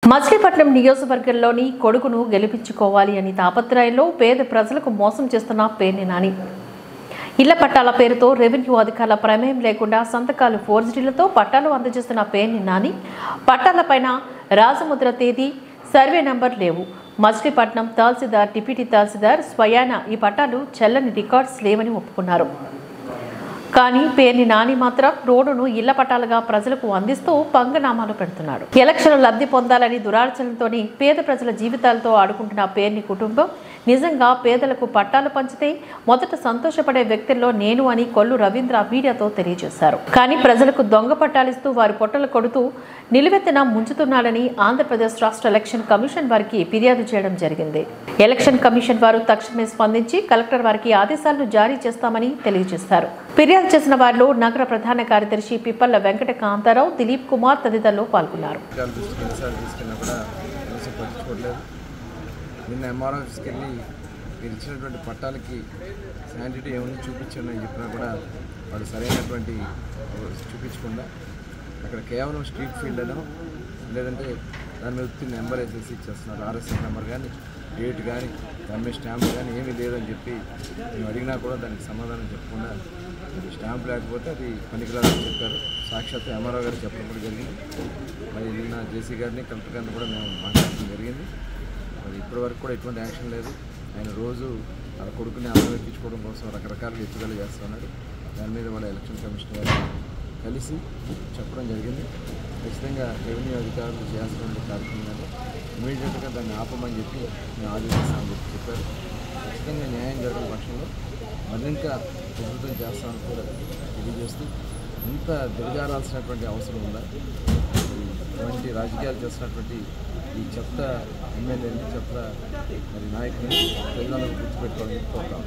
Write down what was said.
మచిలీపట్నం నియోజకవర్గంలోని కొడుకును గెలిపించుకోవాలి అని తాపత్రయంలో పేద ప్రజలకు మోసం చేస్తున్న పేర్ని నాని ఇళ్ల పట్టాల పేరుతో రెవెన్యూ అధికారుల ప్రమేయం లేకుండా సంతకాలు ఫోర్జరీలతో పట్టాలు అందజేస్తున్న పేర్ని నాని పట్టాలపైన రాజముద్ర తేదీ సర్వే నంబర్ లేవు. మచిలీపట్నం తహసీల్దార్ డిప్యూటీ తహసీల్దార్ స్వయాన ఈ పట్టాలు చెల్లని రికార్డ్స్ లేవని ఒప్పుకున్నారు. కానీ పేర్ని నాని మాత్రం రోడ్డును ఇళ్ల పట్టాలుగా ప్రజలకు అందిస్తూ పంగనామాలు పెడుతున్నాడు. ఎలక్షన్లు లబ్ధి పొందాలని దురాచరణతోని పేద ప్రజల జీవితాలతో ఆడుకుంటున్న పేర్ని కుటుంబం నిజంగా పేదలకు పట్టాలు పంచితే మొదట సంతోషపడే వ్యక్తుల్లో నేను అని కొల్లు రవీంద్ర మీడియాతో తెలియజేశారు. కానీ ప్రజలకు దొంగ పట్టాలిస్తూ వారి పొట్టలు కొడుతూ నిలువెత్తిన ముంచుతున్నాడని ఆంధ్రప్రదేశ్ రాష్ట్ర ఎలక్షన్ కమిషన్ వారికి ఫిర్యాదు చేయడం జరిగింది. ఎలక్షన్ కమిషన్ వారు తక్షణమే స్పందించి కలెక్టర్ వారికి ఆదేశాలను జారీ చేస్తామని తెలియజేశారు. ఫిర్యాదు చేసిన వారిలో నగర ప్రధాన కార్యదర్శి పిప్పల్ల వెంకట కాంతారావు, దిలీప్ కుమార్ తదితరులు పాల్గొన్నారు. నిన్న ఎంఆర్ఓకి వెళ్ళి మీరు ఇచ్చినటువంటి పట్టాలకి శానిటీ ఏమన్నా చూపించండి అని చెప్పినా కూడా వాళ్ళు సరైనటువంటి చూపించకుండా అక్కడ కేవలం స్ట్రీట్ ఫీల్డ్ అనో లేదంటే దాని మీద వచ్చి నెంబర్ వేసేసి ఇచ్చేస్తున్నారు. ఆర్ఎస్ఎస్ నెంబర్ కానీ డేట్ కానీ దాని మీద స్టాంప్ కానీ ఏమీ లేదని చెప్పి మేము అడిగినా కూడా దానికి సమాధానం చెప్పకుండా స్టాంప్ లేకపోతే అది పనికిరాదని చెప్పారు. సాక్షాత్ ఎంఆర్ఓ గారు చెప్పడం కూడా జరిగింది. మరి నిన్న జేసీ గారిని కలెక్టర్ గారిని కూడా మేము మాట్లాడడం జరిగింది. మరి ఇప్పటివరకు కూడా ఎటువంటి యాక్షన్ లేదు. ఆయన రోజు వాళ్ళ కొడుకుని ఎక్కించుకోవడం కోసం రకరకాలుగా ఎత్తుదల చేస్తున్నాడు. దాని మీద వాళ్ళ ఎలక్షన్ కమిషన్ గారు కలిసి చెప్పడం జరిగింది. ఖచ్చితంగా రెవెన్యూ అధికారులు చేయాల్సినటువంటి కార్యక్రమాలు ఇమీడియట్గా దాన్ని ఆపమని చెప్పి మేము ఆదేశిస్తామని చెప్పారు. ఖచ్చితంగా న్యాయం జరగని పక్షంలో మరింత ప్రభుత్వం చేస్తామని కూడా తెలియజేస్తూ ఇంత దిగజారాల్సినటువంటి అవసరం ఉందా? ఇటువంటి రాజకీయాలు చేస్తున్నటువంటి ఈ చెత్త ఎమ్మెల్యేని చెత్త మరి నాయకుని ప్రజలను గుర్తుపెట్టుకోవాలని కోరుతాం.